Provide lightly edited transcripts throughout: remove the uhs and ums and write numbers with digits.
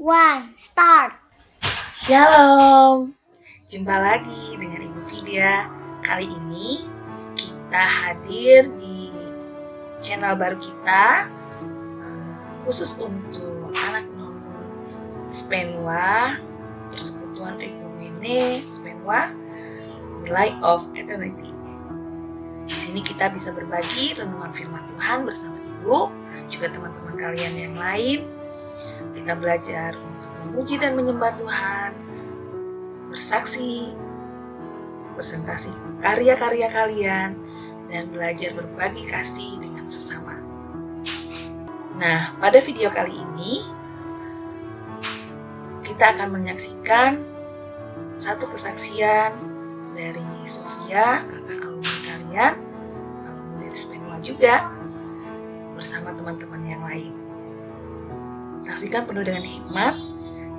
One, start! Shalom, jumpa lagi dengan Ibu Vidya. Kali ini kita hadir di channel baru kita, khusus untuk anak noni Spenwa, Persekutuan Ekumene Spenwa, Light of Eternity. Di sini kita bisa berbagi renungan firman Tuhan bersama Ibu, juga teman-teman kalian yang lain. Kita belajar untuk memuji dan menyembah Tuhan, bersaksi, presentasi karya-karya kalian, dan belajar berbagi kasih dengan sesama. Nah, pada video kali ini kita akan menyaksikan satu kesaksian dari Sofia, kakak alumni kalian, alumni dari Spenwa juga, bersama teman-teman yang lain. Saksikan penuh dengan hikmat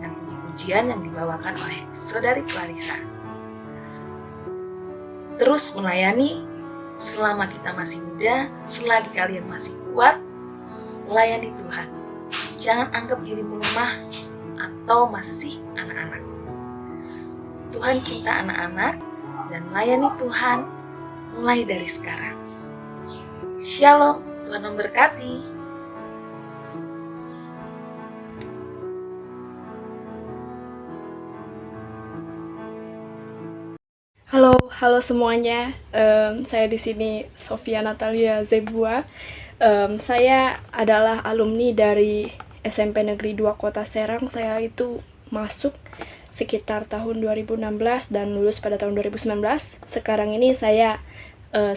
dan puji-pujian yang dibawakan oleh Saudari Clarissa. Terus melayani selama kita masih muda, selagi kalian masih kuat, layani Tuhan. Jangan anggap dirimu lemah atau masih anak-anak. Tuhan cinta anak-anak dan layani Tuhan mulai dari sekarang. Shalom, Tuhan memberkati. Halo semuanya. Saya di sini Sofia Natalia Zebua. Saya adalah alumni dari SMP Negeri 2 Kota Serang. Saya itu masuk sekitar tahun 2016 dan lulus pada tahun 2019. Sekarang ini saya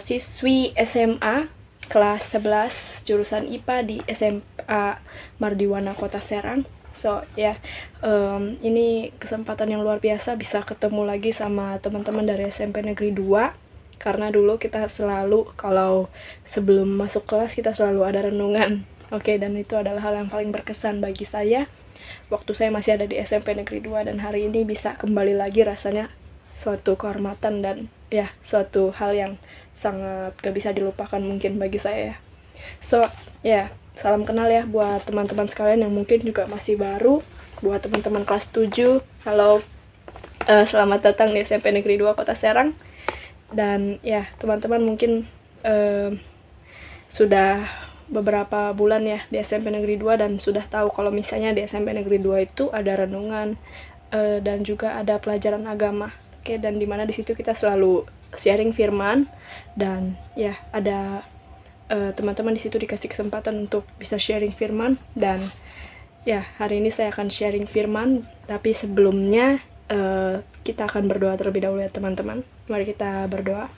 siswi SMA kelas 11 jurusan IPA di SMA Mardiwana Kota Serang. So ini kesempatan yang luar biasa bisa ketemu lagi sama teman-teman dari SMP Negeri 2. Karena dulu kita selalu, kalau sebelum masuk kelas kita selalu ada renungan. Dan itu adalah hal yang paling berkesan bagi saya waktu saya masih ada di SMP Negeri 2, dan hari ini bisa kembali lagi rasanya suatu kehormatan dan suatu hal yang sangat gak bisa dilupakan mungkin bagi saya. Salam kenal ya buat teman-teman sekalian yang mungkin juga masih baru. Buat teman-teman kelas 7, halo, selamat datang di SMP Negeri 2 Kota Serang. Dan teman-teman mungkin sudah beberapa bulan ya di SMP Negeri 2 dan sudah tahu kalau misalnya di SMP Negeri 2 itu ada renungan dan juga ada pelajaran agama. Dan dimana di situ kita selalu sharing firman dan ada teman-teman di situ dikasih kesempatan untuk bisa sharing firman. Dan hari ini saya akan sharing firman, tapi sebelumnya kita akan berdoa terlebih dahulu ya teman-teman. Mari kita berdoa.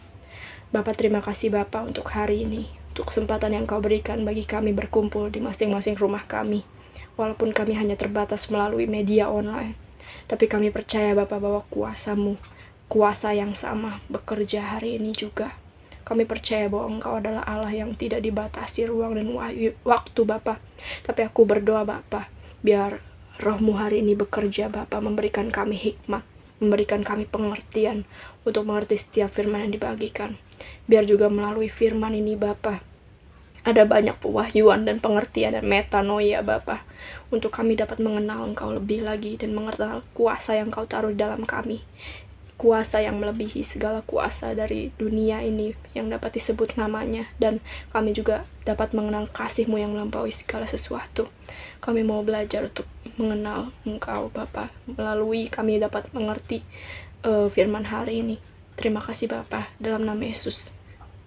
Bapa, terima kasih Bapa untuk hari ini, untuk kesempatan yang Kau berikan bagi kami berkumpul di masing-masing rumah kami. Walaupun kami hanya terbatas melalui media online, tapi kami percaya Bapa bahwa kuasa-Mu, kuasa yang sama bekerja hari ini juga. Kami percaya bahwa Engkau adalah Allah yang tidak dibatasi ruang dan waktu Bapa. Tapi aku berdoa Bapa, biar Roh-Mu hari ini bekerja Bapa, memberikan kami hikmat, memberikan kami pengertian untuk mengerti setiap firman yang dibagikan. Biar juga melalui firman ini Bapa, ada banyak pewahyuan dan pengertian dan metanoia Bapa, untuk kami dapat mengenal Engkau lebih lagi dan mengenal kuasa yang Kau taruh di dalam kami. Kuasa yang melebihi segala kuasa dari dunia ini yang dapat disebut namanya. Dan kami juga dapat mengenal kasih-Mu yang melampaui segala sesuatu. Kami mau belajar untuk mengenal Engkau Bapa, melalui kami dapat mengerti firman hari ini. Terima kasih Bapa, dalam nama Yesus,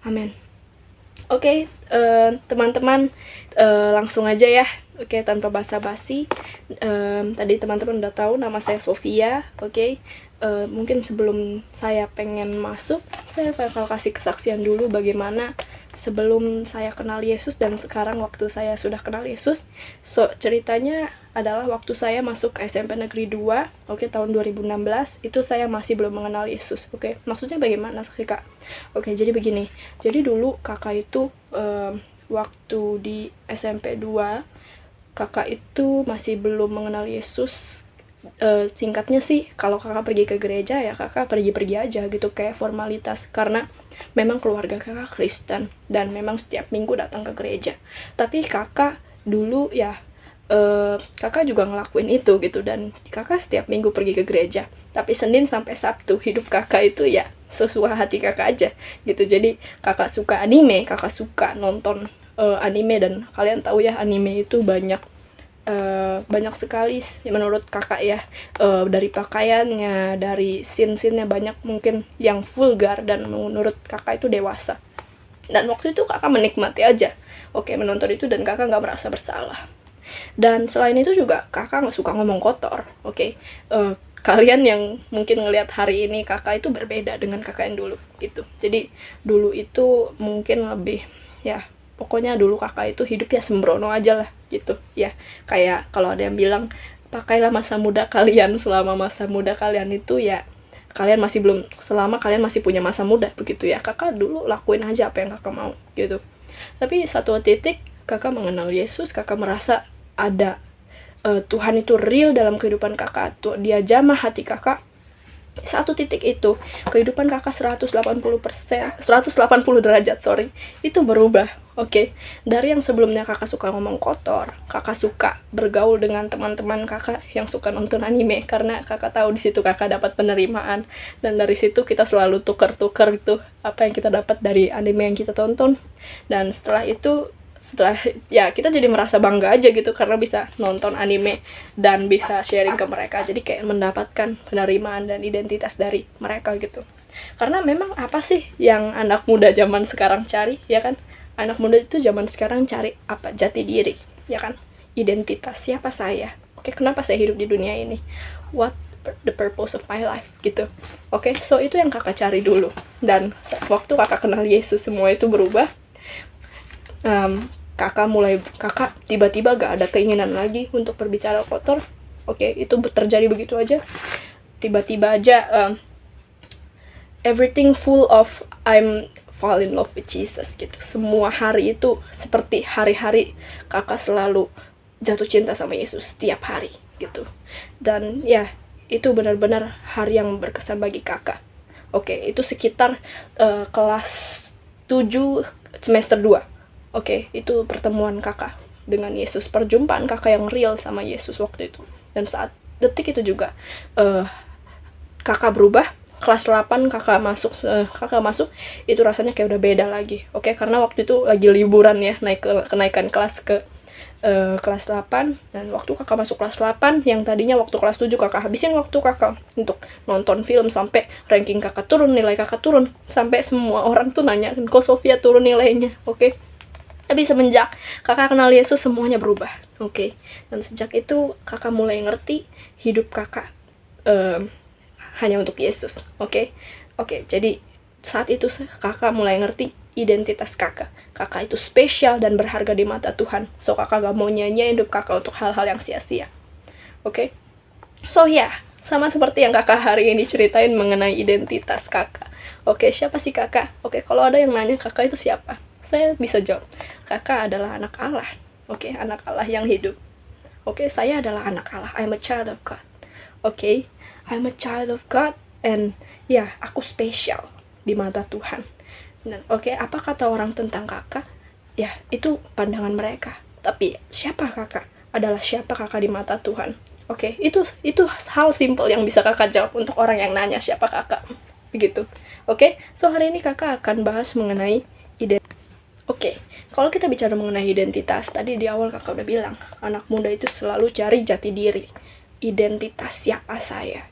amin. Teman-teman, langsung aja ya. Tanpa basa-basi. Tadi teman-teman udah tahu nama saya Sofia. Mungkin sebelum saya pengen masuk, saya bakal kasih kesaksian dulu bagaimana sebelum saya kenal Yesus dan sekarang waktu saya sudah kenal Yesus. Ceritanya adalah waktu saya masuk ke SMP Negeri 2, tahun 2016, itu saya masih belum mengenal Yesus. Maksudnya bagaimana sih Kak? Jadi begini. Jadi dulu kakak itu waktu di SMP 2, kakak itu masih belum mengenal Yesus. Singkatnya sih, kalau kakak pergi ke gereja ya kakak pergi-pergi aja gitu, kayak formalitas, karena memang keluarga kakak Kristen dan memang setiap minggu datang ke gereja. Tapi kakak dulu kakak juga ngelakuin itu gitu, dan kakak setiap minggu pergi ke gereja, tapi Senin sampai Sabtu hidup kakak itu ya sesuai hati kakak aja gitu. Jadi kakak suka anime, kakak suka nonton anime, dan kalian tahu ya anime itu banyak sekali menurut kakak ya, dari pakaiannya, dari scene-scene-nya banyak mungkin yang vulgar dan menurut kakak itu dewasa. Dan waktu itu kakak menikmati aja, menonton itu, dan kakak nggak merasa bersalah. Dan selain itu juga kakak nggak suka ngomong kotor. Kalian yang mungkin ngelihat hari ini kakak itu berbeda dengan kakak yang dulu gitu. Jadi dulu itu mungkin lebih ya, pokoknya dulu kakak itu hidup ya sembrono aja lah gitu ya. Kayak kalau ada yang bilang pakailah masa muda kalian, selama masa muda kalian itu ya kalian masih belum, selama kalian masih punya masa muda begitu ya. Kakak dulu lakuin aja apa yang kakak mau gitu. Tapi satu titik kakak mengenal Yesus, kakak merasa ada Tuhan itu real dalam kehidupan kakak tuh, dia jamah hati kakak. Satu titik itu kehidupan kakak 180 derajat itu berubah. Dari yang sebelumnya kakak suka ngomong kotor, kakak suka bergaul dengan teman-teman kakak yang suka nonton anime, karena kakak tahu di situ kakak dapat penerimaan, dan dari situ kita selalu tuker-tuker itu apa yang kita dapat dari anime yang kita tonton. Dan setelah ya kita jadi merasa bangga aja gitu karena bisa nonton anime dan bisa sharing ke mereka. Jadi kayak mendapatkan penerimaan dan identitas dari mereka gitu. Karena memang apa sih yang anak muda zaman sekarang cari, ya kan? Anak muda itu zaman sekarang cari apa? Jati diri, ya kan? Identitas, siapa saya? Kenapa saya hidup di dunia ini? What the purpose of my life gitu. So itu yang kakak cari dulu. Dan waktu kakak kenal Yesus, semua itu berubah. Kakak tiba-tiba gak ada keinginan lagi untuk berbicara kotor. Itu terjadi begitu aja. Tiba-tiba aja everything full of I'm fall in love with Jesus gitu. Semua hari itu seperti hari-hari kakak selalu jatuh cinta sama Yesus setiap hari gitu. Dan ya itu benar-benar hari yang berkesan bagi kakak. Itu sekitar kelas 7 semester 2. Itu pertemuan kakak dengan Yesus, perjumpaan kakak yang real sama Yesus waktu itu. Dan saat detik itu juga kakak berubah. Kelas 8 kakak masuk itu rasanya kayak udah beda lagi. Karena waktu itu lagi liburan ya, kenaikan kelas ke kelas 8. Dan waktu kakak masuk kelas 8, yang tadinya waktu kelas 7 kakak habisin waktu kakak untuk nonton film sampai ranking kakak turun, nilai kakak turun, sampai semua orang tuh nanya, kok Sofia turun nilainya. Tapi semenjak kakak kenal Yesus, semuanya berubah. Dan sejak itu kakak mulai ngerti hidup kakak hanya untuk Yesus. Jadi saat itu kakak mulai ngerti identitas kakak. Kakak itu spesial dan berharga di mata Tuhan. So kakak gak mau nyanyiin hidup kakak untuk hal-hal yang sia-sia. So sama seperti yang kakak hari ini ceritain mengenai identitas kakak. Siapa sih kakak? Kalau ada yang nanya kakak itu siapa, saya bisa jawab, kakak adalah anak Allah. Anak Allah yang hidup. Saya adalah anak Allah. I'm a child of God. I'm a child of God, and ya, aku spesial di mata Tuhan. Dan apa kata orang tentang kakak? Ya, itu pandangan mereka. Tapi siapa kakak? Adalah siapa kakak di mata Tuhan. Itu hal simple yang bisa kakak jawab untuk orang yang nanya siapa kakak. Begitu. So hari ini kakak akan bahas mengenai identitas. Kalau kita bicara mengenai identitas, tadi di awal kakak udah bilang, anak muda itu selalu cari jati diri. Identitas siapa saya.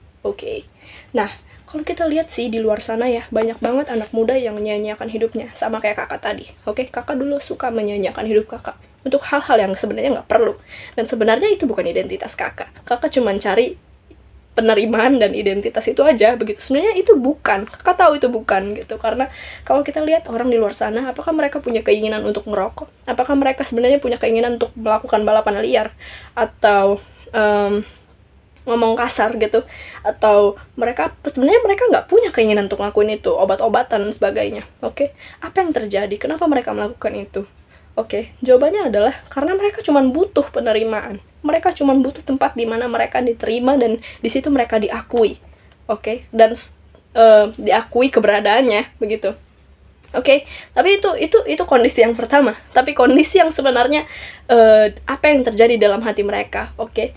Nah, kalau kita lihat sih di luar sana ya, banyak banget anak muda yang menyanyiakan hidupnya, sama kayak kakak tadi. Kakak dulu suka menyanyiakan hidup kakak untuk hal-hal yang sebenarnya nggak perlu. Dan sebenarnya itu bukan identitas kakak. Kakak cuma cari penerimaan dan identitas itu aja begitu. Sebenarnya itu bukan, kakak tahu itu bukan gitu. Karena kalau kita lihat orang di luar sana, apakah mereka punya keinginan untuk merokok? Apakah mereka sebenarnya punya keinginan untuk melakukan balapan liar? Atau ngomong kasar gitu? Atau sebenarnya mereka nggak punya keinginan untuk ngelakuin itu, obat-obatan dan sebagainya. Apa yang terjadi? Kenapa mereka melakukan itu? Jawabannya adalah karena mereka cuma butuh penerimaan. Mereka cuma butuh tempat di mana mereka diterima dan di situ mereka diakui. Dan diakui keberadaannya begitu. Oke, tapi itu kondisi yang pertama. Tapi kondisi yang sebenarnya apa yang terjadi dalam hati mereka. Oke,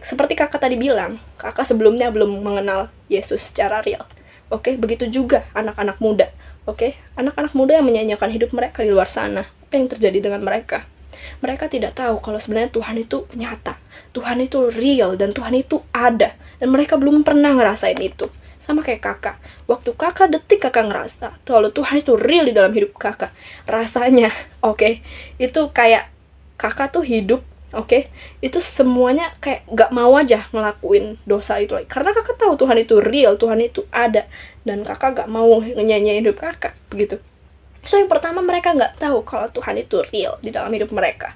seperti kakak tadi bilang, kakak sebelumnya belum mengenal Yesus secara real. Oke, begitu juga anak-anak muda. Oke, anak-anak muda yang menyanyiakan hidup mereka di luar sana. Apa yang terjadi dengan mereka? Mereka tidak tahu kalau sebenarnya Tuhan itu nyata, Tuhan itu real, dan Tuhan itu ada. Dan mereka belum pernah ngerasain itu. Sama kayak kakak, waktu kakak ngerasa kalau Tuhan itu real di dalam hidup kakak, rasanya itu kayak kakak tuh hidup, itu semuanya kayak gak mau aja ngelakuin dosa itu lagi, karena kakak tahu Tuhan itu real, Tuhan itu ada, dan kakak gak mau nyanyiin hidup kakak begitu. So yang pertama, mereka gak tahu kalau Tuhan itu real di dalam hidup mereka.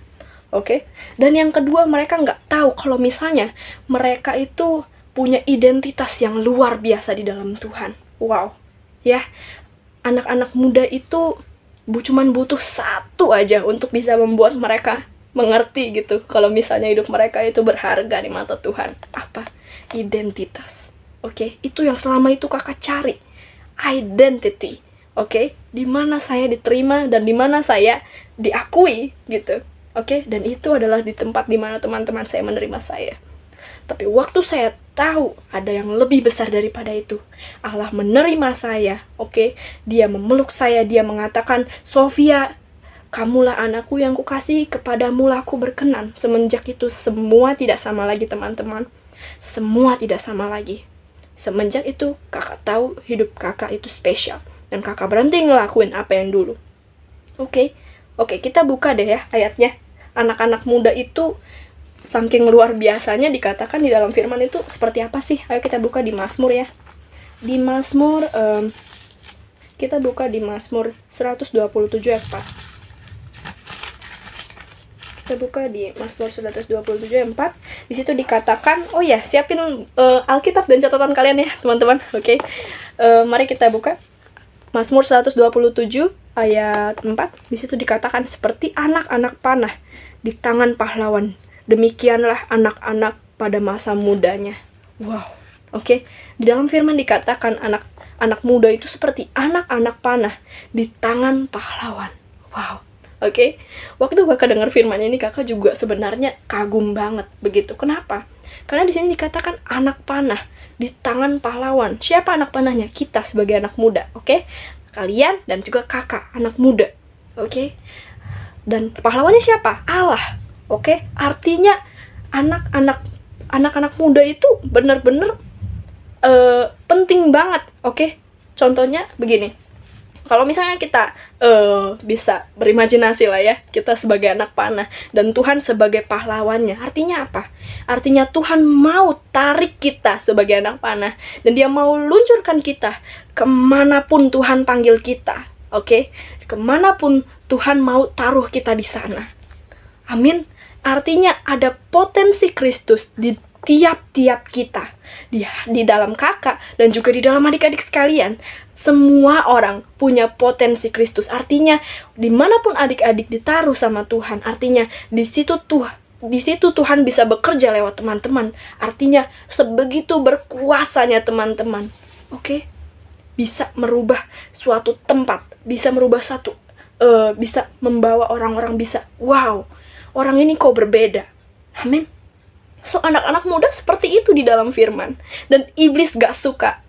Dan yang kedua, mereka gak tahu kalau misalnya mereka itu punya identitas yang luar biasa di dalam Tuhan. Wow, ya, anak-anak muda itu cuman butuh satu aja untuk bisa membuat mereka mengerti gitu, kalau misalnya hidup mereka itu berharga di mata Tuhan. Apa? Identitas. Itu yang selama itu kakak cari. Identity. Di mana saya diterima dan di mana saya diakui gitu. Dan itu adalah di tempat di mana teman-teman saya menerima saya. Tapi waktu saya tahu ada yang lebih besar daripada itu, Allah menerima saya, Dia memeluk saya, Dia mengatakan, Sofia, kamulah anakku yang kukasihi, kepadamulah aku berkenan. Semenjak itu semua tidak sama lagi teman-teman. Semua tidak sama lagi. Semenjak itu kakak tahu hidup kakak itu spesial. Dan kakak berhenti ngelakuin apa yang dulu. Kita buka deh ya ayatnya. Anak-anak muda itu saking luar biasanya dikatakan di dalam firman itu seperti apa sih? Ayo kita buka di Mazmur ya. Di Mazmur, kita buka di Mazmur 127 ayat 4. Kita buka di Mazmur 127 ayat 4. Di situ dikatakan, siapin Alkitab dan catatan kalian ya teman-teman. Mari kita buka Mazmur 127 ayat 4. Di situ dikatakan, seperti anak-anak panah di tangan pahlawan, demikianlah anak-anak pada masa mudanya. Wow. Di dalam firman dikatakan anak muda itu seperti anak-anak panah di tangan pahlawan. Wow. Waktu kakak dengar firman ini, kakak juga sebenarnya kagum banget begitu. Kenapa? Karena di sini dikatakan anak panah di tangan pahlawan. Siapa anak panahnya? Kita sebagai anak muda. Kalian dan juga kakak anak muda. Dan pahlawannya siapa? Allah. Artinya anak-anak muda itu benar-benar penting banget. Contohnya begini, kalau misalnya kita bisa berimajinasi lah ya, kita sebagai anak panah dan Tuhan sebagai pahlawannya, artinya apa? Artinya Tuhan mau tarik kita sebagai anak panah, dan Dia mau luncurkan kita kemanapun Tuhan panggil kita. Kemanapun Tuhan mau taruh kita di sana. Amin. Artinya ada potensi Kristus di tiap-tiap kita, di dalam kakak dan juga di dalam adik-adik sekalian. Semua orang punya potensi Kristus. Artinya dimanapun adik-adik ditaruh sama Tuhan, artinya di situ Tuhan bisa bekerja lewat teman-teman. Artinya sebegitu berkuasanya teman-teman. Bisa merubah suatu tempat, bisa merubah bisa membawa orang-orang, bisa wow, orang ini kok berbeda. Amin. So anak-anak muda seperti itu di dalam firman. Dan iblis gak suka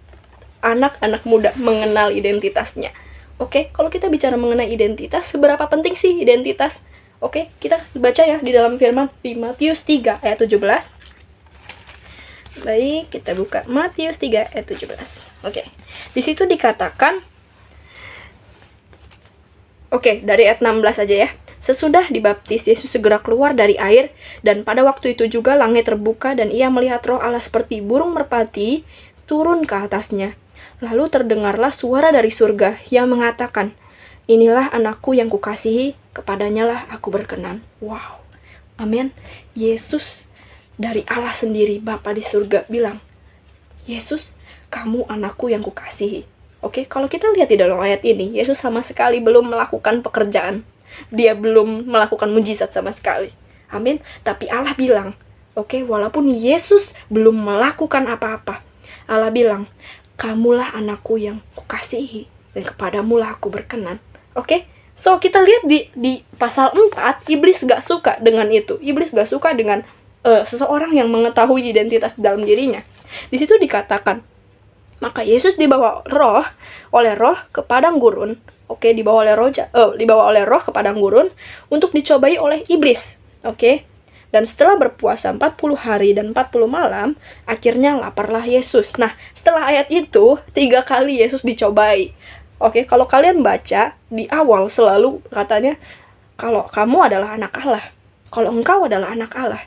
anak-anak muda mengenal identitasnya. Kalau kita bicara mengenai identitas, seberapa penting sih identitas? Kita baca ya di dalam firman di Matius 3 ayat 17. Baik, kita buka Matius 3 ayat 17. Di situ dikatakan, dari ayat 16 aja ya. Sesudah dibaptis, Yesus segera keluar dari air, dan pada waktu itu juga langit terbuka, dan ia melihat Roh Allah seperti burung merpati turun ke atasnya. Lalu terdengarlah suara dari surga yang mengatakan, inilah anakku yang kukasihi, kepadanya lah aku berkenan. Wow. Amin. Yesus dari Allah sendiri, Bapa di surga bilang, Yesus, kamu anakku yang kukasihi. Kalau kita lihat di dalam ayat ini, Yesus sama sekali belum melakukan pekerjaan. Dia belum melakukan mujizat sama sekali. Amin. Tapi Allah bilang, walaupun Yesus belum melakukan apa-apa, Allah bilang, kamulah anakku yang kukasihi. dan kepadamu lah aku berkenan. Oke? So, kita lihat di pasal 4, iblis gak suka dengan itu. Iblis gak suka dengan seseorang yang mengetahui identitas dalam dirinya. Di situ dikatakan, maka Yesus dibawa oleh roh ke padang gurun. Oke, dibawa oleh roh ke padang gurun untuk dicobai oleh iblis. Oke? Dan setelah berpuasa 40 hari dan 40 malam, akhirnya laparlah Yesus. Nah, setelah ayat itu, 3 kali Yesus dicobai. Oke, kalau kalian baca, di awal selalu katanya, kalau kamu adalah anak Allah, kalau engkau adalah anak Allah,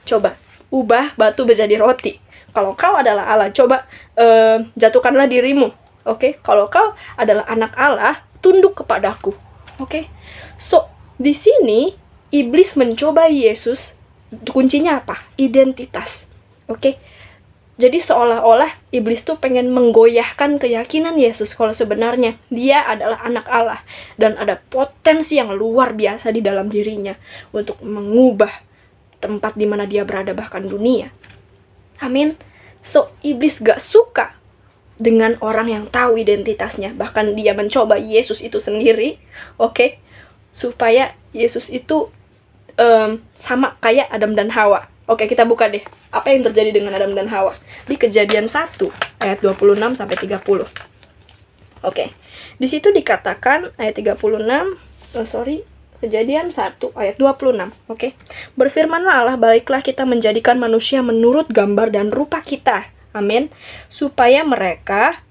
coba ubah batu menjadi roti. Kalau kau adalah Allah, coba jatuhkanlah dirimu. Oke, kalau kau adalah anak Allah, tunduk kepadaku. Oke, so di sini iblis mencoba Yesus. Kuncinya apa? Identitas. Oke, jadi seolah-olah iblis tuh pengen menggoyahkan keyakinan Yesus kalau sebenarnya dia adalah anak Allah dan ada potensi yang luar biasa di dalam dirinya untuk mengubah tempat di mana dia berada, bahkan dunia. Amin. So, iblis gak suka dengan orang yang tahu identitasnya. Bahkan dia mencoba Yesus itu sendiri, oke, supaya Yesus itu sama kayak Adam dan Hawa. Oke, kita buka deh. Apa yang terjadi dengan Adam dan Hawa? Di Kejadian 1, ayat 26-30. Oke. Di situ dikatakan, ayat 36, Kejadian 1, ayat 26. Oke. Berfirmanlah Allah, baiklah kita menjadikan manusia menurut gambar dan rupa kita. Amin. Supaya mereka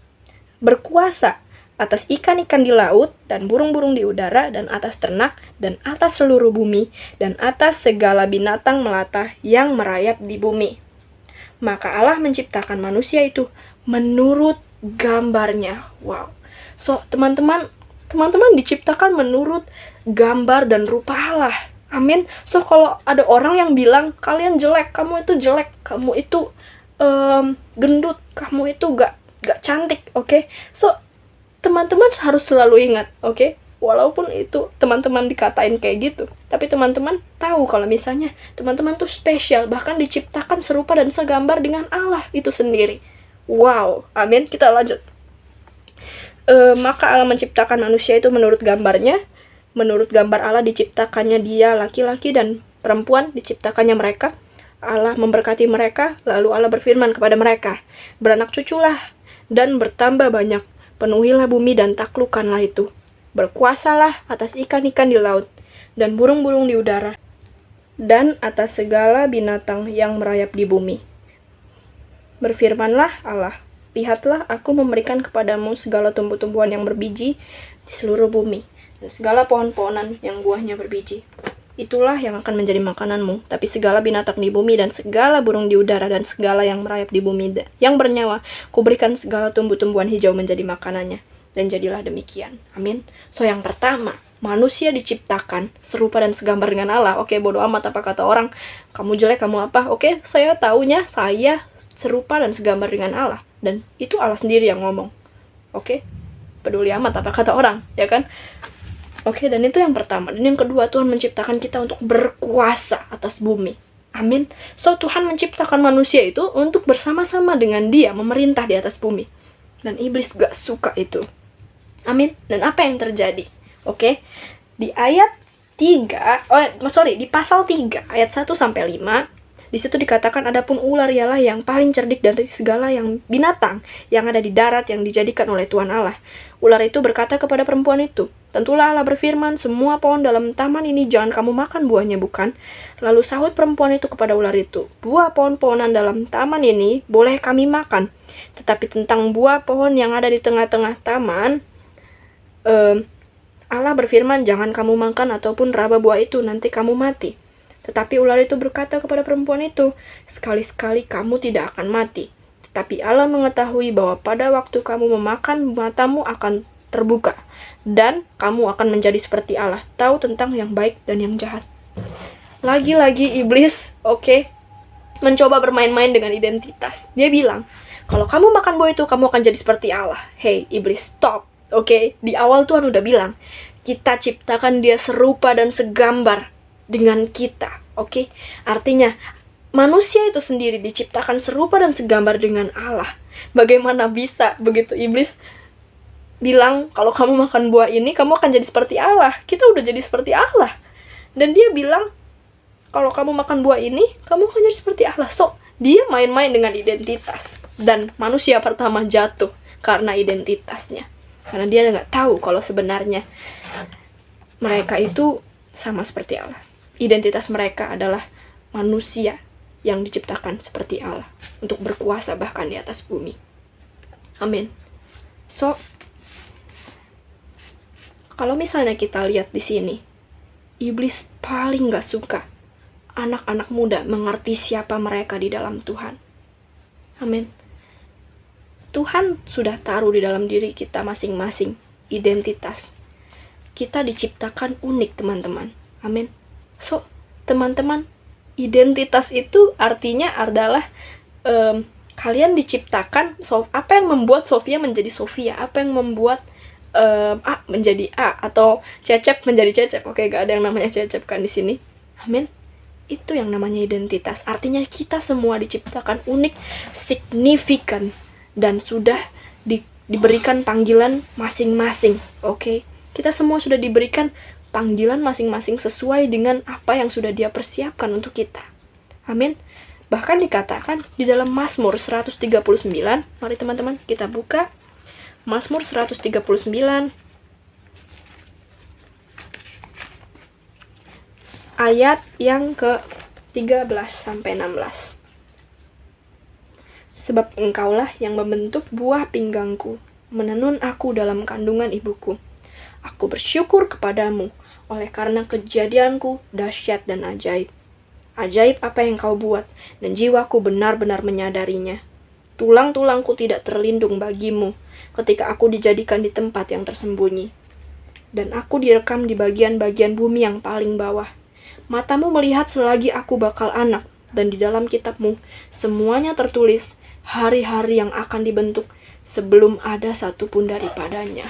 berkuasa atas ikan-ikan di laut, dan burung-burung di udara, dan atas ternak, dan atas seluruh bumi, dan atas segala binatang melata yang merayap di bumi. Maka Allah menciptakan manusia itu menurut gambarnya. Wow. So, teman-teman diciptakan menurut gambar dan rupa Allah. Amin. So, kalau ada orang yang bilang, kalian jelek, kamu itu jelek, kamu itu gendut, kamu itu gak cantik, oke? So, teman-teman harus selalu ingat, oke? Walaupun itu teman-teman dikatain kayak gitu, tapi teman-teman tahu kalau misalnya teman-teman tuh spesial, bahkan diciptakan serupa dan segambar dengan Allah itu sendiri. Wow, amin. Kita lanjut. Maka Allah menciptakan manusia itu menurut gambarnya. Menurut gambar Allah diciptakannya dia, laki-laki dan perempuan diciptakannya mereka. Allah memberkati mereka, lalu Allah berfirman kepada mereka, beranak cuculah dan bertambah banyak, penuhilah bumi dan taklukkanlah itu. Berkuasalah atas ikan-ikan di laut, dan burung-burung di udara, dan atas segala binatang yang merayap di bumi. Berfirmanlah Allah, lihatlah aku memberikan kepadamu segala tumbuh-tumbuhan yang berbiji di seluruh bumi, dan segala pohon-pohonan yang buahnya berbiji. Itulah yang akan menjadi makananmu, tapi segala binatang di bumi dan segala burung di udara dan segala yang merayap di bumi yang bernyawa, kuberikan segala tumbuh-tumbuhan hijau menjadi makanannya. Dan jadilah demikian. Amin. So, yang pertama, manusia diciptakan serupa dan segambar dengan Allah. Oke, bodo amat apa kata orang, kamu jelek, kamu apa. Oke, saya taunya saya serupa dan segambar dengan Allah. Dan itu Allah sendiri yang ngomong. Oke, peduli amat apa kata orang, ya kan? Oke, dan itu yang pertama. Dan yang kedua, Tuhan menciptakan kita untuk berkuasa atas bumi. Amin. So, Tuhan menciptakan manusia itu untuk bersama-sama dengan Dia memerintah di atas bumi. Dan iblis gak suka itu. Amin. Dan apa yang terjadi? Oke. Di ayat 3, di pasal 3 ayat 1 sampai 5, di situ dikatakan adapun ular ialah yang paling cerdik dari segala yang binatang yang ada di darat yang dijadikan oleh Tuhan Allah. Ular itu berkata kepada perempuan itu, tentulah Allah berfirman, semua pohon dalam taman ini jangan kamu makan buahnya, bukan? Lalu sahut perempuan itu kepada ular itu, buah pohon-pohonan dalam taman ini boleh kami makan, tetapi tentang buah pohon yang ada di tengah-tengah taman, Allah berfirman, jangan kamu makan ataupun raba buah itu, nanti kamu mati. Tetapi ular itu berkata kepada perempuan itu, sekali-sekali kamu tidak akan mati. Tetapi Allah mengetahui bahwa pada waktu kamu memakan, matamu akan terbuka, dan kamu akan menjadi seperti Allah, tahu tentang yang baik dan yang jahat. Lagi-lagi iblis, mencoba bermain-main dengan identitas. Dia bilang, kalau kamu makan buah itu, kamu akan jadi seperti Allah. Hey, iblis, stop. Di awal Tuhan udah bilang, kita ciptakan dia serupa dan segambar dengan kita. Artinya, manusia itu sendiri diciptakan serupa dan segambar dengan Allah. Bagaimana bisa begitu iblis bilang kalau kamu makan buah ini kamu akan jadi seperti Allah. Kita udah jadi seperti Allah. Dan dia bilang kalau kamu makan buah ini kamu akan jadi seperti Allah. So, dia main-main dengan identitas. Dan manusia pertama jatuh karena identitasnya. Karena dia nggak tahu kalau sebenarnya mereka itu sama seperti Allah. Identitas mereka adalah manusia yang diciptakan seperti Allah untuk berkuasa bahkan di atas bumi. Amin. So, kalau misalnya kita lihat di sini, iblis paling gak suka anak-anak muda mengerti siapa mereka di dalam Tuhan. Amin. Tuhan sudah taruh di dalam diri kita masing-masing identitas. Kita diciptakan unik, teman-teman. Amin. So, teman-teman, identitas itu artinya adalah kalian diciptakan. Apa yang membuat Sofia menjadi Sofia? Apa yang membuat A menjadi A atau Cecep menjadi Cecep? Oke, gak ada yang namanya Cecep kan di sini. Amin. Itu yang namanya identitas. Artinya kita semua diciptakan unik, signifikan, dan sudah diberikan panggilan masing-masing. Oke, kita semua sudah diberikan panggilan masing-masing sesuai dengan apa yang sudah Dia persiapkan untuk kita. Amin. Bahkan dikatakan di dalam Mazmur 139, mari teman-teman kita buka Mazmur 139 ayat yang ke-13 sampai 16. Sebab Engkaulah yang membentuk buah pinggangku, menenun aku dalam kandungan ibuku. Aku bersyukur kepadamu oleh karena kejadianku dahsyat dan ajaib. Ajaib apa yang kau buat, dan jiwaku benar-benar menyadarinya. Tulang-tulangku tidak terlindung bagimu ketika aku dijadikan di tempat yang tersembunyi. Dan aku direkam di bagian-bagian bumi yang paling bawah. Matamu melihat selagi aku bakal anak, dan di dalam kitabmu semuanya tertulis hari-hari yang akan dibentuk sebelum ada satupun daripadanya.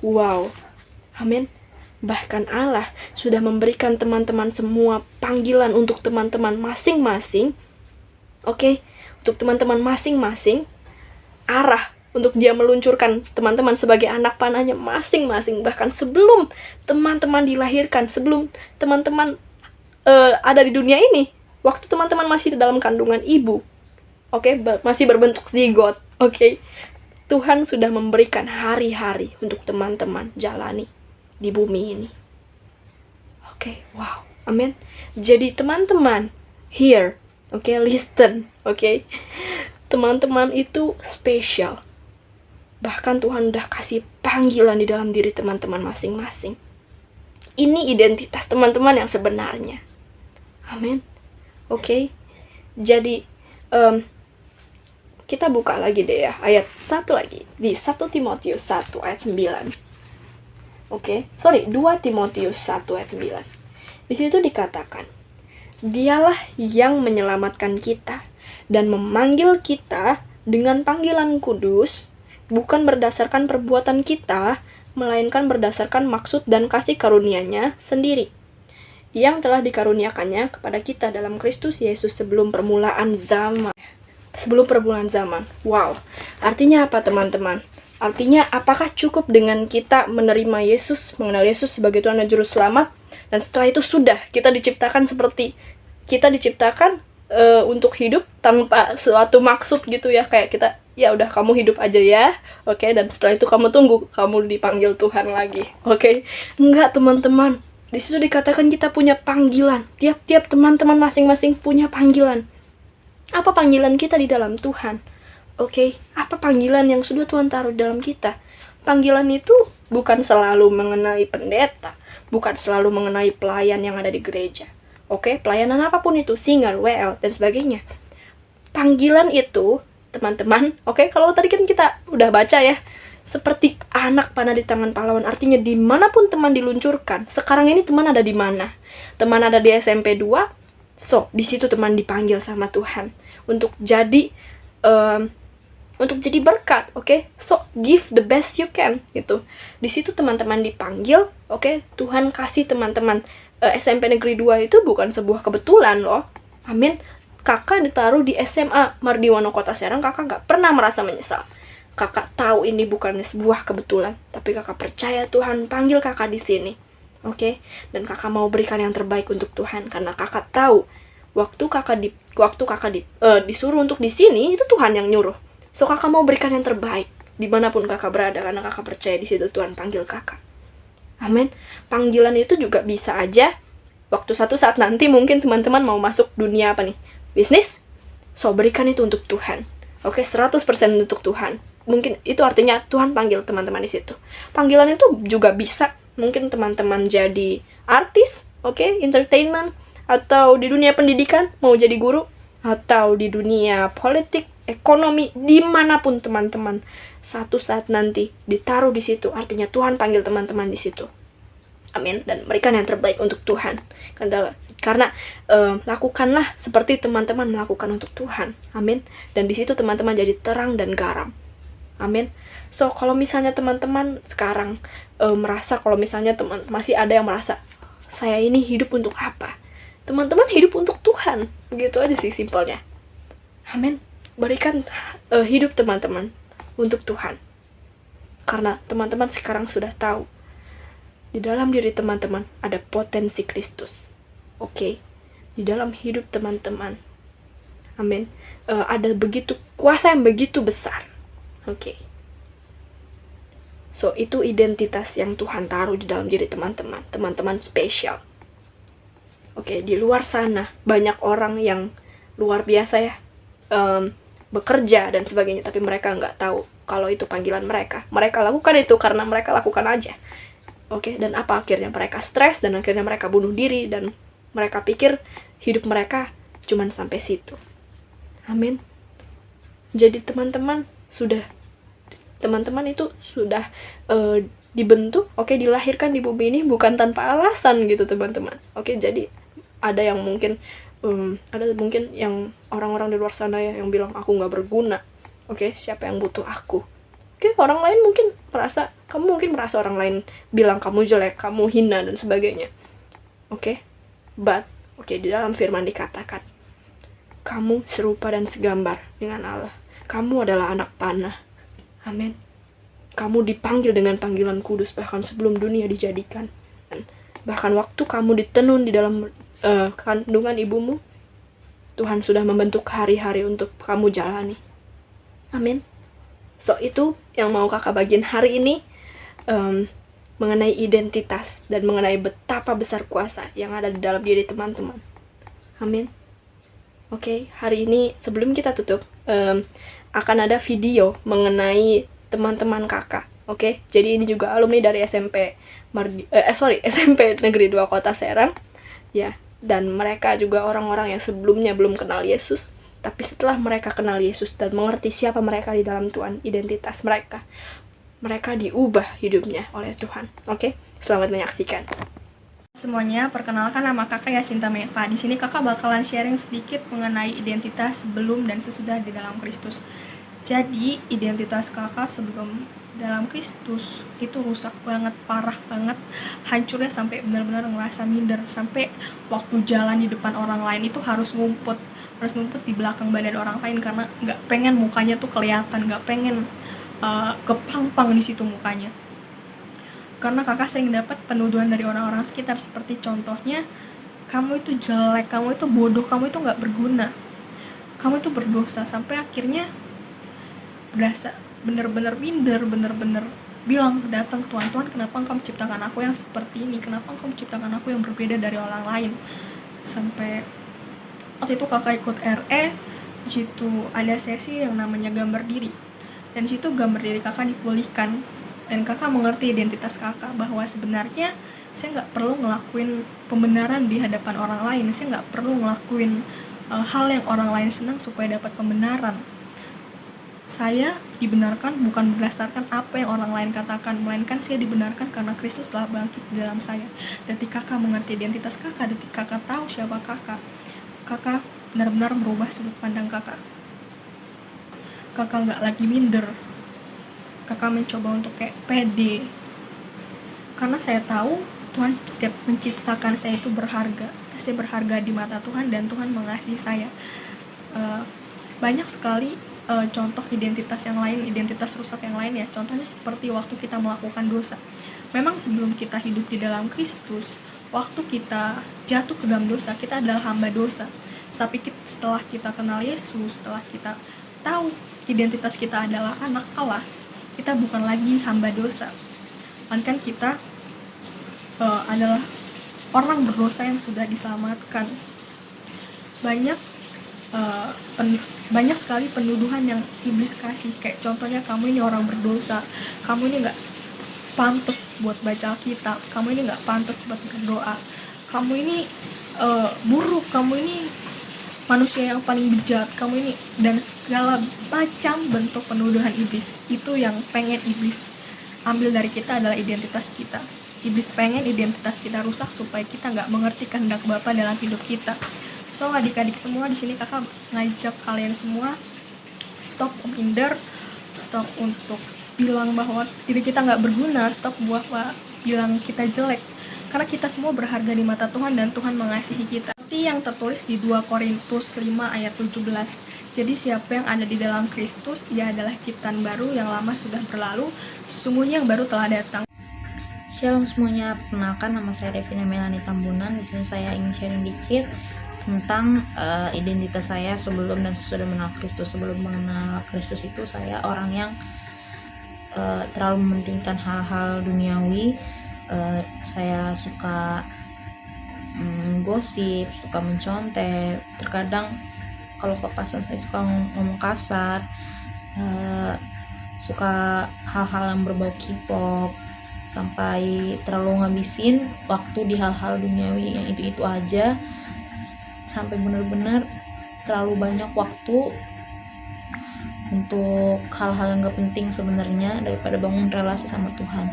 Wow. Amin. Bahkan Allah sudah memberikan teman-teman semua panggilan untuk teman-teman masing-masing. Oke, untuk teman-teman masing-masing, arah untuk Dia meluncurkan teman-teman sebagai anak panahnya masing-masing. Bahkan sebelum teman-teman dilahirkan, sebelum teman-teman ada di dunia ini, waktu teman-teman masih di dalam kandungan ibu, oke, masih berbentuk zigot, oke, Tuhan sudah memberikan hari-hari untuk teman-teman jalani di bumi ini. Oke, wow, amin. Jadi teman-teman, here, oke, listen, oke. Teman-teman itu spesial. Bahkan Tuhan udah kasih panggilan di dalam diri teman-teman masing-masing. Ini identitas teman-teman yang sebenarnya. Amin. Oke. Jadi, kita buka lagi deh ya, ayat 1 lagi. Di 1 Timotius 1 ayat 9. Oke, 2 Timotius 1 ayat 9. Di situ dikatakan, Dialah yang menyelamatkan kita dan memanggil kita dengan panggilan kudus, bukan berdasarkan perbuatan kita, melainkan berdasarkan maksud dan kasih karunia-Nya sendiri, yang telah dikaruniakannya kepada kita dalam Kristus Yesus sebelum permulaan zaman. Sebelum permulaan zaman. Wow. Artinya apa, teman-teman? Artinya, apakah cukup dengan kita menerima Yesus, mengenal Yesus sebagai Tuhan dan Juru Selamat, dan setelah itu sudah kita diciptakan seperti kita diciptakan untuk hidup tanpa suatu maksud gitu ya, kayak kita ya udah kamu hidup aja ya, oke, dan setelah itu kamu tunggu kamu dipanggil Tuhan lagi, oke? Enggak, teman-teman. Di situ dikatakan kita punya panggilan. Tiap-tiap teman-teman masing-masing punya panggilan. Apa panggilan kita di dalam Tuhan? Oke, apa panggilan yang sudah Tuhan taruh dalam kita? Panggilan itu bukan selalu mengenai pendeta, bukan selalu mengenai pelayan yang ada di gereja. Oke, pelayanan apapun itu, singer, WL, dan sebagainya. Panggilan itu, teman-teman, oke, kalau tadi kan kita udah baca ya, seperti anak panah di tangan pahlawan. Artinya dimanapun teman diluncurkan, sekarang ini teman ada di mana? Teman ada di SMP 2, so, di situ teman dipanggil sama Tuhan untuk jadi berkat, oke? So, give the best you can, gitu. Di situ teman-teman dipanggil, oke? Tuhan kasih teman-teman SMP Negeri 2 itu bukan sebuah kebetulan loh. Amin. Kakak ditaruh di SMA Mardiwono Kota Serang, kakak gak pernah merasa menyesal. kakak tahu ini bukan sebuah kebetulan, tapi kakak percaya Tuhan panggil kakak di sini. Oke? Dan kakak mau berikan yang terbaik untuk Tuhan, karena kakak tahu waktu kakak disuruh untuk di sini, itu Tuhan yang nyuruh. So kakak mau berikan yang terbaik dimanapun kakak berada, karena kakak percaya di situ Tuhan panggil kakak. Amin. Panggilan itu juga bisa aja waktu satu saat nanti mungkin teman-teman mau masuk dunia apa nih? Bisnis? So berikan itu untuk Tuhan. Oke, 100% untuk Tuhan. Mungkin itu artinya Tuhan panggil teman-teman di situ. Panggilan itu juga bisa mungkin teman-teman jadi artis, oke, entertainment, atau di dunia pendidikan mau jadi guru, atau di dunia politik, ekonomi, dimanapun teman-teman satu saat nanti ditaruh di situ, artinya Tuhan panggil teman-teman di situ. Amin. Dan berikan yang terbaik untuk Tuhan. Karena lakukanlah seperti teman-teman melakukan untuk Tuhan. Amin. Dan di situ teman-teman jadi terang dan garam. Amin. So kalau misalnya teman-teman sekarang merasa, kalau misalnya masih ada yang merasa saya ini hidup untuk apa? Teman-teman hidup untuk Tuhan. Begitu aja sih simpelnya. Amin. Berikan hidup teman-teman untuk Tuhan. Karena teman-teman sekarang sudah tahu di dalam diri teman-teman ada potensi Kristus. Oke. Di dalam hidup teman-teman. Amin. Ada begitu kuasa yang begitu besar. Oke. So itu identitas yang Tuhan taruh di dalam diri teman-teman. Teman-teman spesial. Oke, di luar sana banyak orang yang luar biasa ya, bekerja dan sebagainya, tapi mereka nggak tahu kalau itu panggilan mereka. Mereka lakukan itu karena mereka lakukan aja. Oke, dan apa akhirnya? Mereka stres dan akhirnya mereka bunuh diri dan mereka pikir hidup mereka cuman sampai situ. Amin. Jadi teman-teman itu sudah dibentuk, oke, dilahirkan di bumi ini bukan tanpa alasan gitu teman-teman. Oke, jadi ada mungkin yang orang-orang di luar sana ya yang bilang aku nggak berguna. Oke, siapa yang butuh aku? Oke, orang lain mungkin merasa orang lain bilang kamu jelek, kamu hina dan sebagainya. Oke, di dalam firman dikatakan kamu serupa dan segambar dengan Allah. Kamu adalah anak panah. Amin. Kamu dipanggil dengan panggilan kudus bahkan sebelum dunia dijadikan. Dan bahkan waktu kamu ditenun di dalam kandungan ibumu, Tuhan sudah membentuk hari-hari untuk kamu jalani. Amin. So itu yang mau kakak bagiin hari ini, mengenai identitas dan mengenai betapa besar kuasa yang ada di dalam diri teman-teman. Amin. Oke, hari ini sebelum kita tutup, akan ada video mengenai teman-teman kakak. Oke, jadi ini juga alumni dari SMP Negeri 2 Kota Serang. Ya, dan mereka juga orang-orang yang sebelumnya belum kenal Yesus, tapi setelah mereka kenal Yesus dan mengerti siapa mereka di dalam Tuhan, identitas mereka diubah hidupnya oleh Tuhan. Oke, selamat menyaksikan. Semuanya, perkenalkan nama kakak Yasinta Meva. Di sini kakak bakalan sharing sedikit mengenai identitas sebelum dan sesudah di dalam Kristus. Jadi, identitas kakak sebelum dalam Kristus itu rusak banget, parah banget, hancurnya sampai benar-benar ngerasa minder, sampai waktu jalan di depan orang lain itu harus ngumpet di belakang badan orang lain karena nggak pengen mukanya tuh kelihatan, nggak pengen kepang-pang di situ mukanya. Karena kakak sering dapat penuduhan dari orang-orang sekitar, seperti contohnya, kamu itu jelek, kamu itu bodoh, kamu itu nggak berguna, kamu itu berdosa, sampai akhirnya berasa bener-bener minder, bener-bener bilang datang ke Tuhan, kenapa engkau menciptakan aku yang seperti ini, kenapa engkau menciptakan aku yang berbeda dari orang lain. Sampai waktu itu kakak ikut RE, di situ ada sesi yang namanya gambar diri, dan di situ gambar diri kakak dipulihkan. Dan kakak mengerti identitas kakak, bahwa sebenarnya saya nggak perlu ngelakuin pembenaran di hadapan orang lain. Saya nggak perlu ngelakuin hal yang orang lain senang supaya dapat pembenaran. Saya dibenarkan bukan berdasarkan apa yang orang lain katakan, melainkan saya dibenarkan karena Kristus telah bangkit di dalam saya. Ketika kakak mengerti identitas kakak, ketika kakak tahu siapa kakak benar-benar merubah sudut pandang kakak. Kakak nggak lagi minder. Kakak mencoba untuk kayak pede, karena saya tahu Tuhan setiap menciptakan saya itu berharga. Saya berharga di mata Tuhan dan Tuhan mengasihi saya. Banyak sekali contoh identitas yang lain, identitas rusak yang lain ya. Contohnya seperti waktu kita melakukan dosa. Memang sebelum kita hidup di dalam Kristus, waktu kita jatuh ke dalam dosa, kita adalah hamba dosa. Tapi setelah kita kenal Yesus, setelah kita tahu identitas kita adalah anak Allah, kita bukan lagi hamba dosa. Melainkan kita adalah orang berdosa yang sudah diselamatkan. Banyak sekali penuduhan yang iblis kasih, kayak contohnya kamu ini orang berdosa, kamu ini nggak pantas buat baca Alkitab, kamu ini nggak pantas buat berdoa, kamu ini buruk, kamu ini manusia yang paling bejat, kamu ini, dan segala macam bentuk penuduhan iblis. Itu yang pengen iblis ambil dari kita adalah identitas kita. Iblis pengen identitas kita rusak supaya kita nggak mengerti kehendak Bapa dalam hidup kita. So adik-adik semua di sini kakak ngajak kalian semua stop minder, stop untuk bilang bahwa diri kita nggak berguna, stop bilang kita jelek, karena kita semua berharga di mata Tuhan dan Tuhan mengasihi kita. Seperti yang tertulis di 2 Korintus 5 ayat 17. Jadi siapa yang ada di dalam Kristus, ia adalah ciptaan baru, yang lama sudah berlalu, sesungguhnya yang baru telah datang. Shalom semuanya, perkenalkan nama saya Revina Melani Tambunan. Di sini saya ingin sharing dikit tentang identitas saya sebelum dan sesudah mengenal Kristus. Sebelum mengenal Kristus itu saya orang yang terlalu mementingkan hal-hal duniawi. Saya suka gosip, suka mencontek. Terkadang kalau ke pasangan saya suka ngomong kasar, suka hal-hal yang berbau K-pop, sampai terlalu ngabisin waktu di hal-hal duniawi yang itu-itu aja, sampai benar-benar terlalu banyak waktu untuk hal-hal yang gak penting sebenarnya daripada bangun relasi sama Tuhan.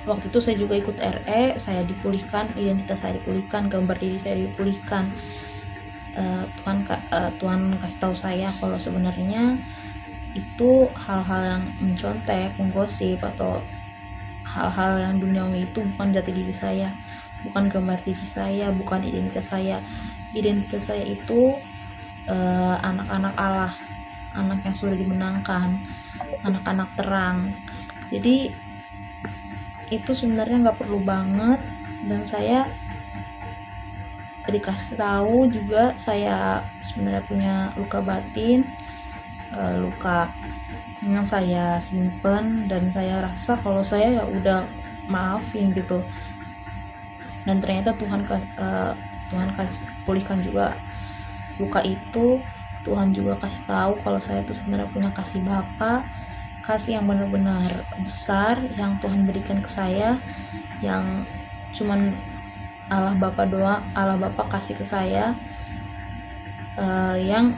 Waktu itu saya juga ikut RE, saya dipulihkan, identitas saya dipulihkan, gambar diri saya dipulihkan. Tuhan kasih tahu saya kalau sebenarnya itu hal-hal yang mencontek, menggosip, atau hal-hal yang duniawi itu bukan jati diri saya, bukan gambar diri saya, bukan identitas saya. Identitas saya itu anak-anak Allah, anak yang sudah dimenangkan, anak-anak terang. Jadi itu sebenarnya nggak perlu banget, dan saya dikasih tahu juga saya sebenarnya punya luka batin, luka yang saya simpen, dan saya rasa kalau saya ya udah maafin gitu. Dan ternyata Tuhan kasih pulihkan juga luka itu. Tuhan juga kasih tahu kalau saya itu sebenarnya punya kasih Bapa, kasih yang benar-benar besar yang Tuhan berikan ke saya, yang cuman Allah Bapa doang, Allah Bapa kasih ke saya, yang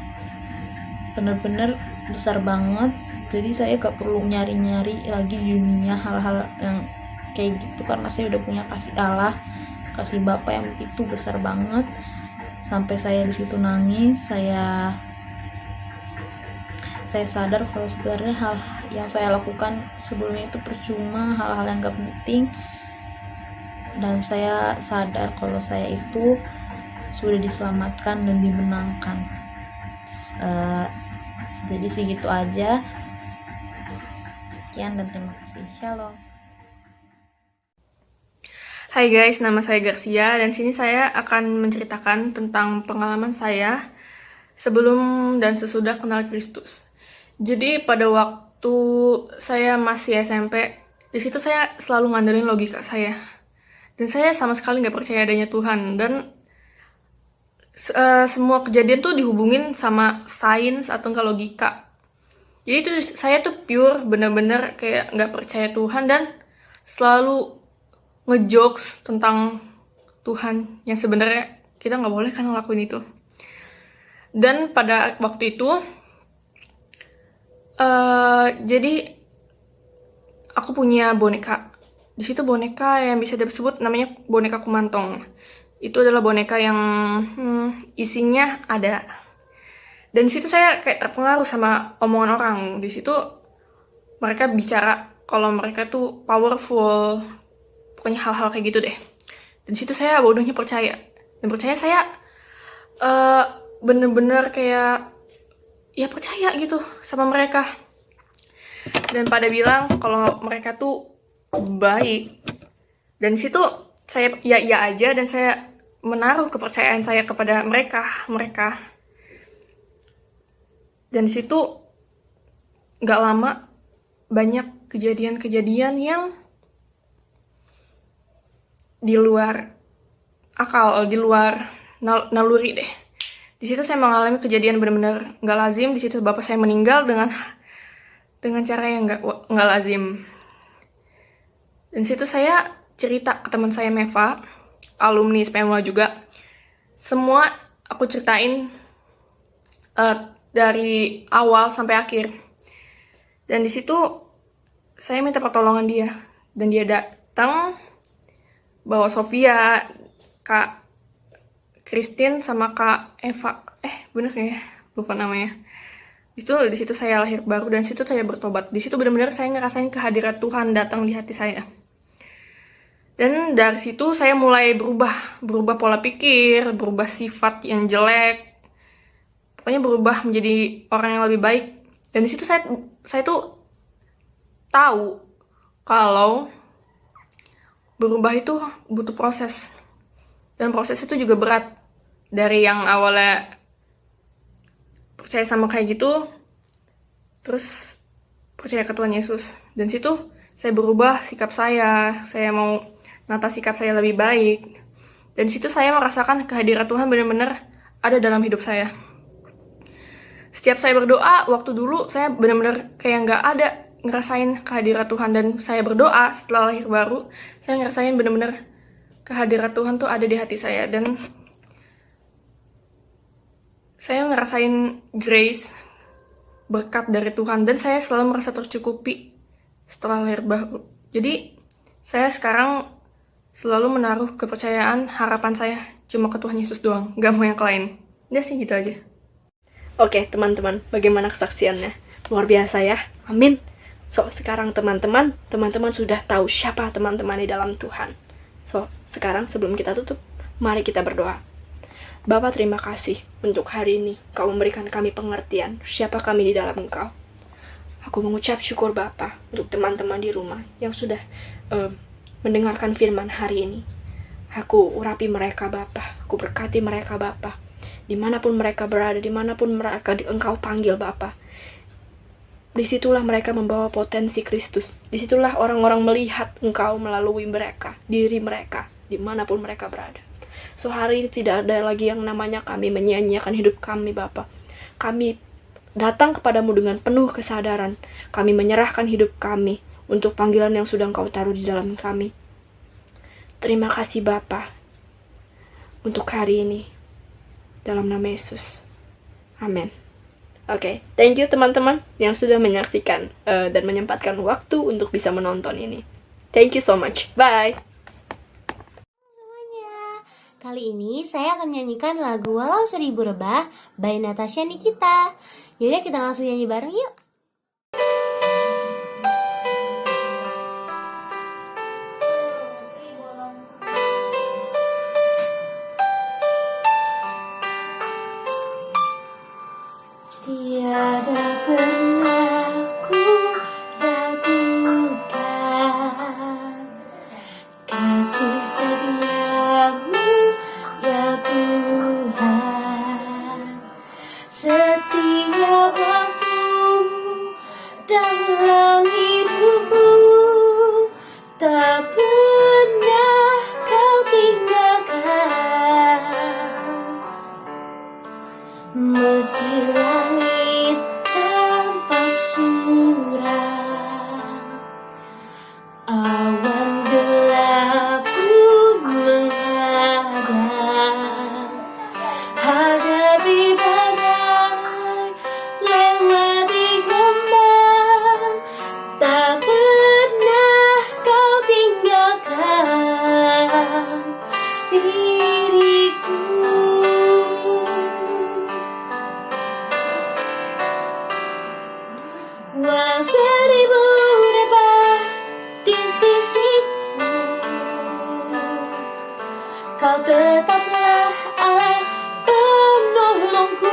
benar-benar besar banget. Jadi saya gak perlu nyari-nyari lagi di dunia hal-hal yang kayak gitu, karena saya udah punya kasih Allah, kasih Bapa yang itu besar banget. Sampai saya di situ nangis, saya sadar kalau sebenarnya hal yang saya lakukan sebelumnya itu percuma, hal-hal yang gak penting. Dan saya sadar kalau saya itu sudah diselamatkan dan dimenangkan. Jadi segitu aja. Sekian dan terima kasih. Shalom. Hai guys, nama saya Garcia, dan sini saya akan menceritakan tentang pengalaman saya sebelum dan sesudah kenal Kristus. Jadi pada waktu saya masih SMP, di situ saya selalu ngandelin logika saya. Dan saya sama sekali nggak percaya adanya Tuhan, dan semua kejadian tuh dihubungin sama sains atau enggak logika. Jadi itu saya tuh pure bener-bener kayak nggak percaya Tuhan, dan selalu ngejokes tentang Tuhan yang sebenarnya kita nggak boleh kan ngelakuin itu. Dan pada waktu itu jadi aku punya boneka. Di situ boneka yang bisa disebut namanya boneka kumantong. Itu adalah boneka yang isinya ada. Dan di situ saya kayak terpengaruh sama omongan orang. Di situ mereka bicara kalau mereka tuh powerful, pokoknya hal-hal kayak gitu deh. Dan di situ saya bodohnya percaya. Dan percaya saya bener-bener kayak ya percaya gitu sama mereka. Dan pada bilang kalau mereka tuh baik. Dan di situ saya ya iya aja dan saya menaruh kepercayaan saya kepada mereka. Dan di situ nggak lama banyak kejadian-kejadian yang di luar akal, di luar naluri deh. Di situ saya mengalami kejadian benar-benar nggak lazim. Di situ bapak saya meninggal dengan cara yang nggak lazim. Dan di situ saya cerita ke teman saya Meva, alumni SPMUA juga. Semua aku ceritain dari awal sampai akhir. Dan di situ saya minta pertolongan dia. Dan dia datang bawa Sofia, Kak Christine sama Kak Eva. Bener ya? Lupa namanya. Di situ saya lahir baru dan di situ saya bertobat. Di situ benar-benar saya ngerasain kehadiran Tuhan datang di hati saya. Dan dari situ saya mulai berubah pola pikir, berubah sifat yang jelek. Pokoknya berubah menjadi orang yang lebih baik. Dan di situ saya tuh tahu kalau berubah itu butuh proses. Dan proses itu juga berat. Dari yang awalnya percaya sama kayak gitu, terus percaya ke Tuhan Yesus. Dan situ saya berubah sikap saya mau nata sikap saya lebih baik. Dan situ saya merasakan kehadiran Tuhan benar-benar ada dalam hidup saya. Setiap saya berdoa, waktu dulu saya benar-benar kayak nggak ada ngerasain kehadiran Tuhan. Dan saya berdoa setelah lahir baru, saya ngerasain benar-benar kehadiran Tuhan tuh ada di hati saya. Dan saya ngerasain grace, berkat dari Tuhan, dan saya selalu merasa tercukupi setelah lahir baru. Jadi saya sekarang selalu menaruh kepercayaan, harapan saya cuma ke Tuhan Yesus doang, gak mau yang lain. Udah sih gitu aja. Oke, teman-teman, bagaimana kesaksiannya? Luar biasa ya, amin. So, sekarang teman-teman sudah tahu siapa teman-teman di dalam Tuhan. So, sekarang sebelum kita tutup, mari kita berdoa. Bapa, terima kasih untuk hari ini Kau memberikan kami pengertian siapa kami di dalam Engkau. Aku mengucap syukur Bapa untuk teman-teman di rumah yang sudah mendengarkan firman hari ini. Aku urapi mereka Bapa, aku berkati mereka Bapa. Dimanapun mereka berada, dimanapun mereka Engkau panggil Bapa. Disitulah mereka membawa potensi Kristus. Disitulah orang-orang melihat Engkau melalui mereka, diri mereka, dimanapun mereka berada. So hari ini tidak ada lagi yang namanya kami menyia-nyiakan hidup kami Bapa. Kami datang kepadamu dengan penuh kesadaran. Kami menyerahkan hidup kami untuk panggilan yang sudah Engkau taruh di dalam kami. Terima kasih Bapa untuk hari ini. Dalam nama Yesus. Amin. Oke, thank you teman-teman yang sudah menyaksikan dan menyempatkan waktu untuk bisa menonton ini. Thank you so much. Bye. Kali ini saya akan menyanyikan lagu Walau Seribu Rebah by Natasha Nikita. Yaudah kita langsung nyanyi bareng yuk. Tiada pernah ku ragukan kasih setiamu ya Tuhan, setiap waktu dalam hidupku tak pernah kau tinggalkan. Meski langit tampak suram, awan gelap pun menghadang, hadapi badai, lewati gelombang, tak pernah kau tinggalkan diriku. Walau seribu rebah di sisiku, kau tetaplah Allah penolongku.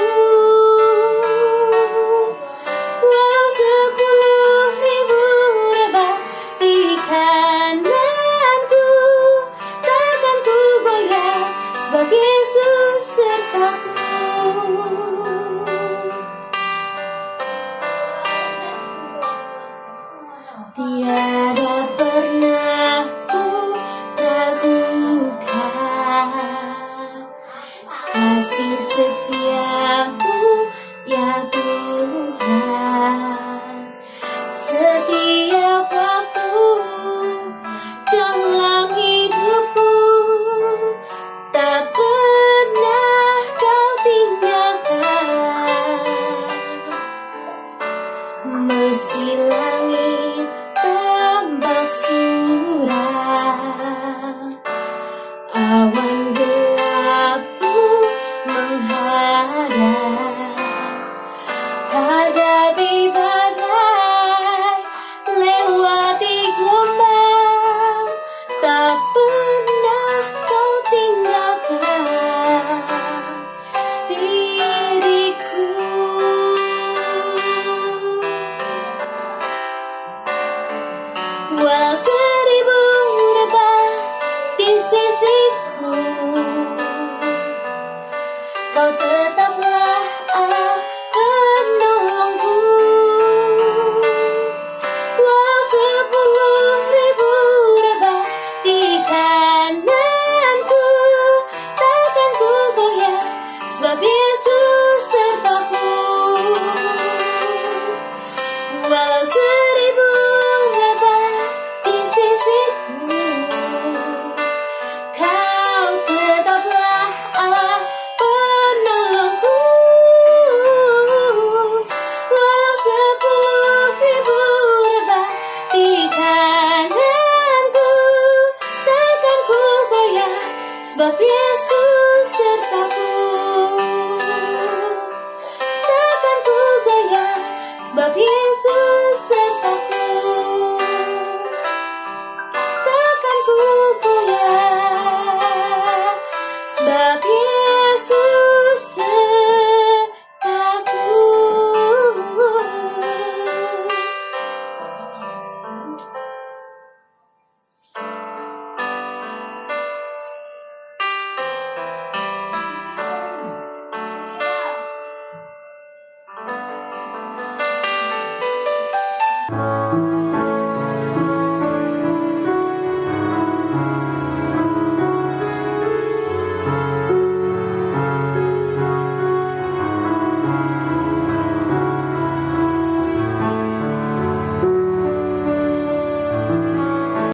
hadapi